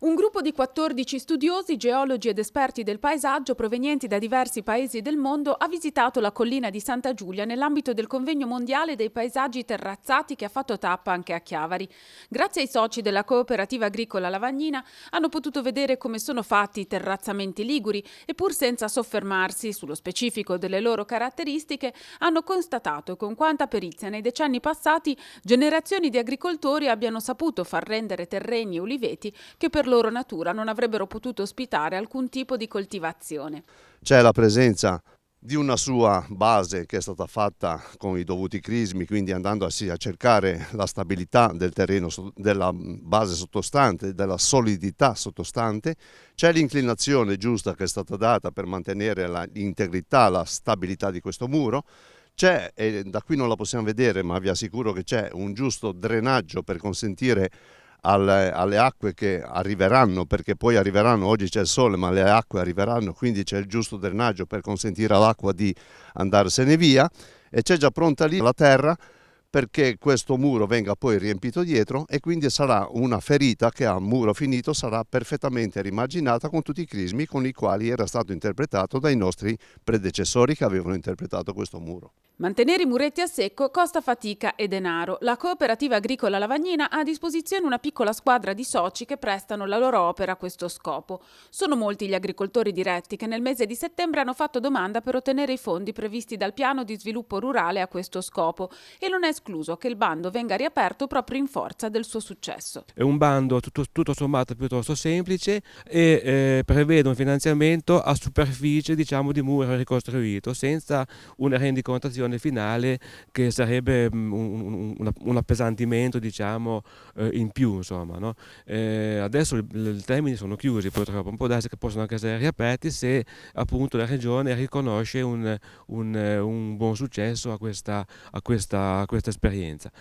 Un gruppo di 14 studiosi, geologi ed esperti del paesaggio provenienti da diversi paesi del mondo ha visitato la collina di Santa Giulia nell'ambito del convegno mondiale dei paesaggi terrazzati che ha fatto tappa anche a Chiavari. Grazie ai soci della cooperativa agricola Lavagnina hanno potuto vedere come sono fatti i terrazzamenti liguri e pur senza soffermarsi sullo specifico delle loro caratteristiche hanno constatato con quanta perizia nei decenni passati generazioni di agricoltori abbiano saputo far rendere terreni e uliveti che per loro natura non avrebbero potuto ospitare alcun tipo di coltivazione. C'è la presenza di una sua base che è stata fatta con i dovuti crismi, quindi andando a cercare la stabilità del terreno, della base sottostante, della solidità sottostante. C'è l'inclinazione giusta che è stata data per mantenere l'integrità, la stabilità di questo muro. C'è, e da qui non la possiamo vedere, ma vi assicuro che c'è un giusto drenaggio per consentire alle acque che arriveranno, perché poi arriveranno, oggi c'è il sole ma le acque arriveranno, quindi c'è il giusto drenaggio per consentire all'acqua di andarsene via, e c'è già pronta lì la terra perché questo muro venga poi riempito dietro, e quindi sarà una ferita che a muro finito sarà perfettamente rimarginata con tutti i crismi con i quali era stato interpretato dai nostri predecessori che avevano interpretato questo muro. Mantenere i muretti a secco costa fatica e denaro. La cooperativa agricola Lavagnina ha a disposizione una piccola squadra di soci che prestano la loro opera a questo scopo. Sono molti gli agricoltori diretti che nel mese di settembre hanno fatto domanda per ottenere i fondi previsti dal piano di sviluppo rurale a questo scopo e non è escluso che il bando venga riaperto proprio in forza del suo successo. È un bando tutto sommato piuttosto semplice e prevede un finanziamento a superficie, diciamo, di muro ricostruito, senza una rendicontazione finale che sarebbe un appesantimento, diciamo, in più, insomma, no? Adesso i termini sono chiusi, purtroppo, un po' darsi che possono anche essere riaperti se appunto la regione riconosce un buon successo a questa esperienza.